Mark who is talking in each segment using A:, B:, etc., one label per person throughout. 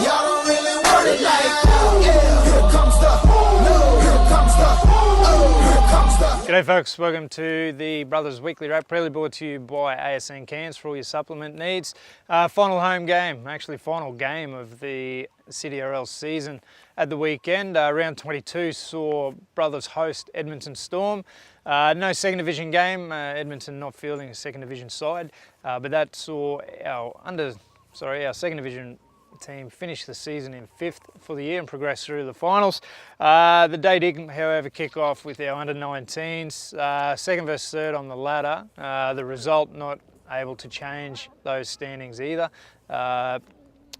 A: y'all don't really want it like that. Yeah. Here comes the, no, here comes the, oh, here comes the.
B: G'day folks, welcome to the Brothers Weekly Wrap, proudly brought to you by ASN Cairns for all your supplement needs. Final home game, actually final game of the CDRL season at the weekend. Round 22 saw Brothers host Edmonton Storm. No second division game, Edmonton not fielding a second division side, but that saw our second division team finish the season in 5th for the year and progress through the finals. The day did, however, kick off with our under-19s, second versus third on the ladder. The result not able to change those standings either.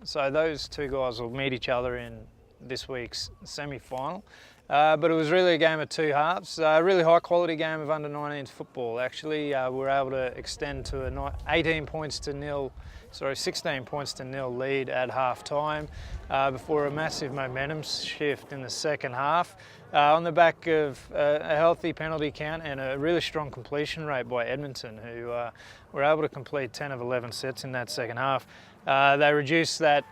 B: So those two guys will meet each other in this week's semi-final. But it was really a game of two halves. A really high quality game of under-19s football actually. We were able to extend to a 16 points to nil lead at half time before a massive momentum shift in the second half on the back of a healthy penalty count and a really strong completion rate by Edmonton, who were able to complete 10 of 11 sets in that second half. They reduced that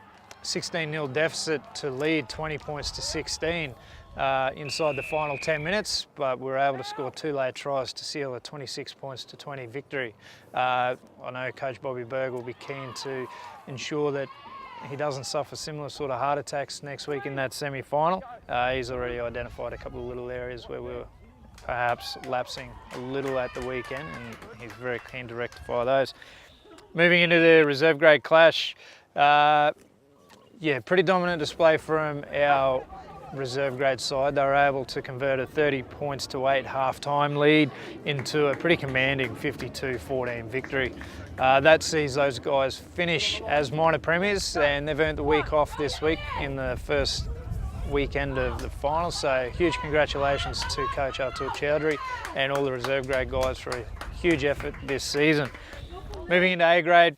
B: 16-0 deficit to lead 20 points to 16 inside the final 10 minutes, but we were able to score two late tries to seal a 26 points to 20 victory. I know Coach Bobby Berg will be keen to ensure that he doesn't suffer similar sort of heart attacks next week in that semi-final. He's already identified a couple of little areas where we were perhaps lapsing a little at the weekend, and he's very keen to rectify those. Moving into the reserve grade clash, pretty dominant display from our reserve grade side. They were able to convert a 30 points to 8 half-time lead into a pretty commanding 52-14 victory. That sees those guys finish as minor premiers, and they've earned the week off this week in the first weekend of the final. So huge congratulations to Coach Artur and all the reserve grade guys for a huge effort this season. Moving into A grade,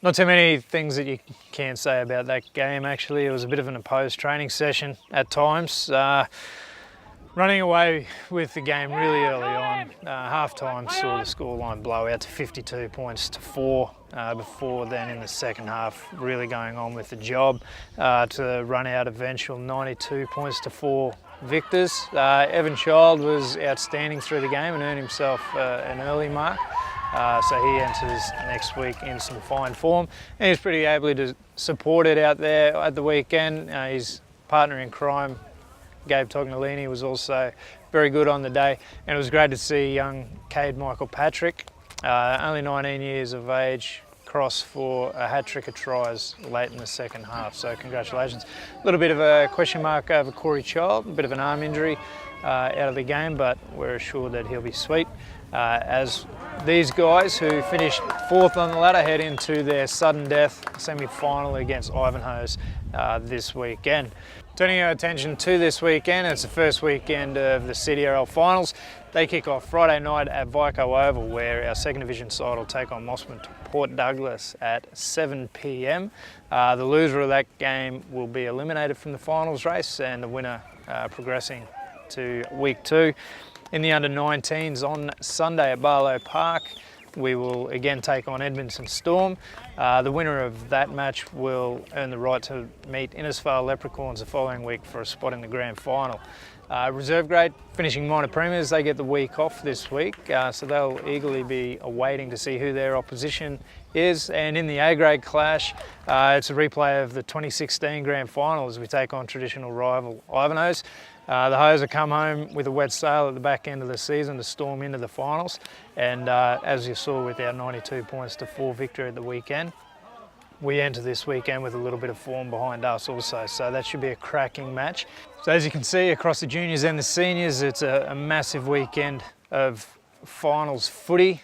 B: not too many things that you can say about that game actually. It was a bit of an opposed training session at times. Running away with the game really early on. Half-time saw the scoreline blow out to 52 points to 4 before then in the second half really going on with the job to run out eventual 92 points to 4 victors. Evan Child was outstanding through the game and earned himself an early mark. So he enters next week in some fine form, and he's pretty ably supported out there at the weekend. His partner in crime, Gabe Tognolini, was also very good on the day, and it was great to see young cade-michael Patrick, only 19 years of age, cross for a hat-trick of tries late in the second half. So congratulations. A little bit of a question mark over Corey Child, a bit of an arm injury out of the game, but we're assured that he'll be sweet. As these guys who finished 4th on the ladder head into their sudden death semi-final against Ivanhoe's this weekend. Turning our attention to this weekend, it's the first weekend of the CDRL finals. They kick off Friday night at Vico Oval, where our second division side will take on Mossman to Port Douglas at 7 p.m. The loser of that game will be eliminated from the finals race, and the winner progressing to week 2. In the under-19s on Sunday at Barlow Park, we will again take on Edmonton Storm. The winner of that match will earn the right to meet Innisfail Leprechauns the following week for a spot in the grand final. Reserve grade, finishing minor premiers, they get the week off this week, so they'll eagerly be awaiting to see who their opposition is. And in the A grade clash, it's a replay of the 2016 grand final as we take on traditional rival Ivanhoe's. The Hoes have come home with a wet sail at the back end of the season to storm into the finals, and as you saw with our 92 points to 4 victory at the weekend, we enter this weekend with a little bit of form behind us also, so that should be a cracking match. So as you can see across the juniors and the seniors, it's a massive weekend of finals footy.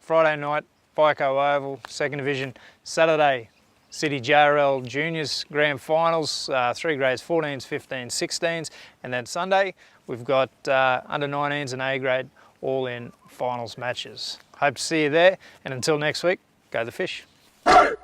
B: Friday night, Vico Oval, second division. Saturday, City JRL Juniors Grand Finals, 3 grades, 14s, 15s, 16s, and then Sunday we've got under-19s and A grade all in finals matches. Hope to see you there, and until next week, go the fish.
A: Hey!